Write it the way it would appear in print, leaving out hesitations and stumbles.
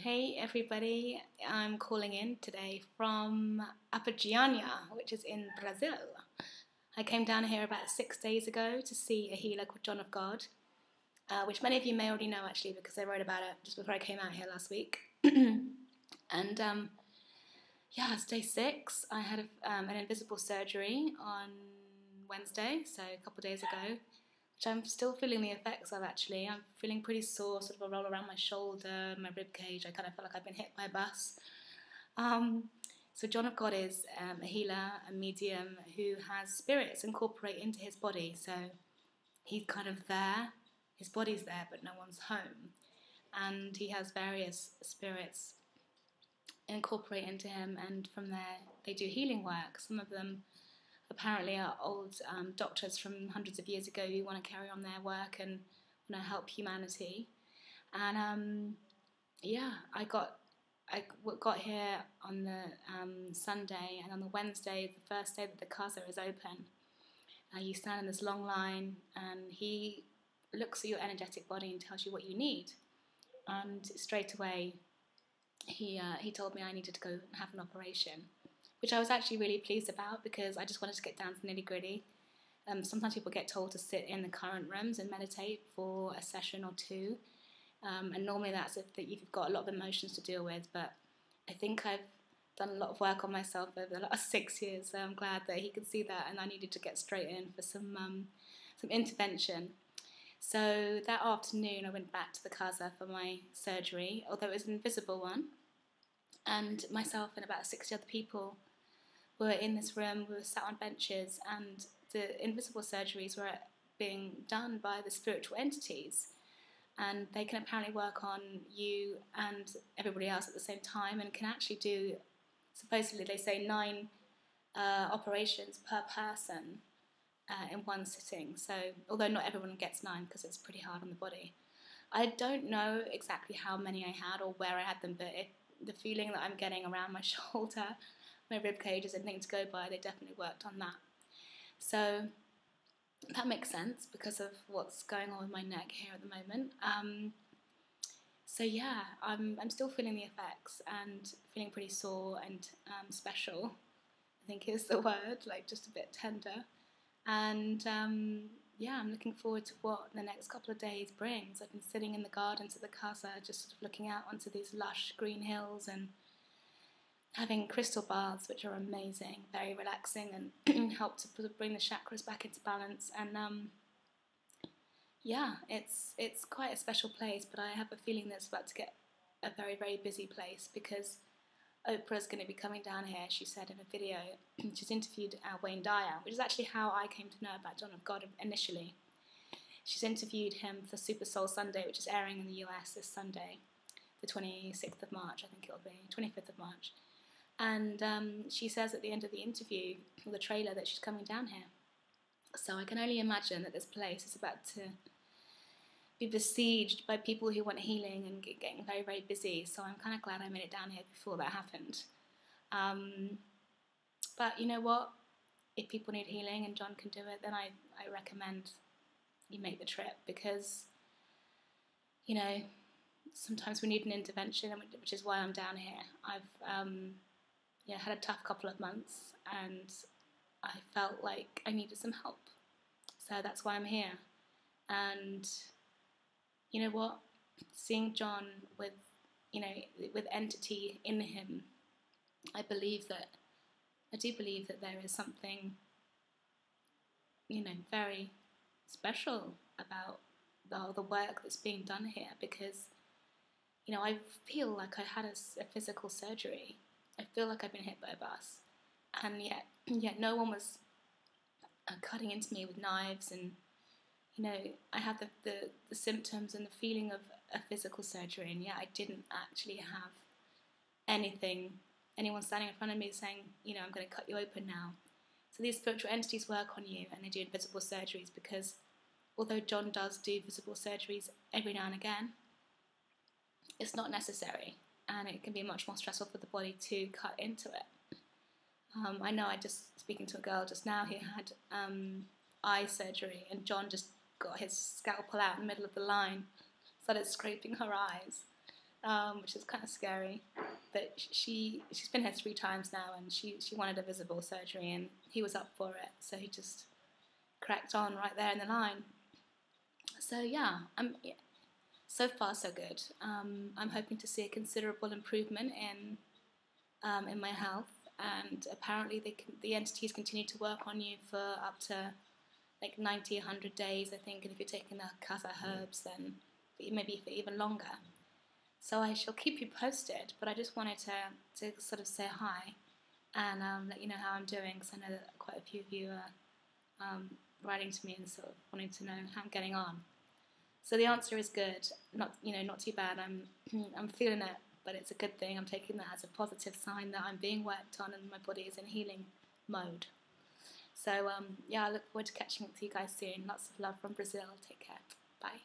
Hey everybody, I'm calling in today from Apaggiana, which is in Brazil. I came down here about 6 days ago to see a healer called John of God, which many of you may already know actually because I wrote about it just before I came out here last week. And yeah, it's day 6. I had an invisible surgery on Wednesday, so a couple of days ago, which I'm still feeling the effects of actually. I'm feeling pretty sore, sort of a roll around my shoulder, my rib cage. I kind of feel like I've been hit by a bus. So John of God is a healer, a medium who has spirits incorporate into his body. So he's kind of there, his body's there, but no one's home. And he has various spirits incorporate into him, and from there they do healing work. Some of them apparently are old doctors from hundreds of years ago who want to carry on their work and want to help humanity. And yeah, I got here on the Sunday, and on the Wednesday, the first day that the casa is open, you stand in this long line, and he looks at your energetic body and tells you what you need. And straight away, he told me I needed to go and have an operation, which I was actually really pleased about because I just wanted to get down to the nitty-gritty. Sometimes people get told to sit in the current rooms and meditate for a session or two, and normally that's if you've got a lot of emotions to deal with, but I think I've done a lot of work on myself over the last 6 years, so I'm glad that he could see that, and I needed to get straight in for some intervention. So that afternoon I went back to the casa for my surgery, although it was an invisible one, and myself and about 60 other people were in this room. We were sat on benches, and the invisible surgeries were being done by the spiritual entities, and they can apparently work on you and everybody else at the same time, and can actually do, supposedly they say, 9 operations per person in one sitting. So although not everyone gets 9 because it's pretty hard on the body, I don't know exactly how many I had or where I had them, but the feeling that I'm getting around my shoulder, my rib cage is a thing to go by. They definitely worked on that. So that makes sense because of what's going on with my neck here at the moment. So yeah, I'm still feeling the effects and feeling pretty sore and special, I think is the word, like just a bit tender. And yeah, I'm looking forward to what the next couple of days brings. I've been sitting in the gardens at the casa, just sort of looking out onto these lush green hills and having crystal baths, which are amazing, very relaxing, and help to bring the chakras back into balance. And yeah, it's quite a special place, but I have a feeling that it's about to get a very, very busy place because Oprah's going to be coming down here, she said in a video. She's interviewed Wayne Dyer, which is actually how I came to know about John of God initially. She's interviewed him for Super Soul Sunday, which is airing in the US this Sunday, the 26th of March, I think it'll be, 25th of March. And she says at the end of the interview, or the trailer, that she's coming down here. So I can only imagine that this place is about to be besieged by people who want healing and getting very, very busy. So I'm kind of glad I made it down here before that happened. But you know what? If people need healing and John can do it, then I recommend you make the trip because, you know, sometimes we need an intervention, which is why I'm down here. I've had a tough couple of months and I felt like I needed some help. So that's why I'm here. And you know what? Seeing John with entity in him, I do believe that there is something, very special about the work that's being done here because, I feel like I had a physical surgery. I feel like I've been hit by a bus, and yet no one was cutting into me with knives, and I had the symptoms and the feeling of a physical surgery, and yet I didn't actually have anyone standing in front of me saying, I'm going to cut you open now. So these spiritual entities work on you, and they do invisible surgeries because although John does do visible surgeries every now and again, it's not necessary, and it can be much more stressful for the body to cut into it. I know I just speaking to a girl just now who had eye surgery, and John just got his scalpel out in the middle of the line, started scraping her eyes, which is kind of scary. But she's been here 3 times now, and she wanted a visible surgery, and he was up for it, so he just cracked on right there in the line. So yeah, so far so good. I'm hoping to see a considerable improvement in my health, and apparently the entities continue to work on you for up to like 90, 100 days, I think, and if you're taking the casa herbs, then maybe for even longer. So I shall keep you posted, but I just wanted to sort of say hi and let you know how I'm doing, because I know that quite a few of you are writing to me and sort of wanting to know how I'm getting on. So the answer is good, not too bad. I'm feeling it, but it's a good thing. I'm taking that as a positive sign that I'm being worked on and my body is in healing mode. So yeah, I look forward to catching up with you guys soon. Lots of love from Brazil. Take care. Bye.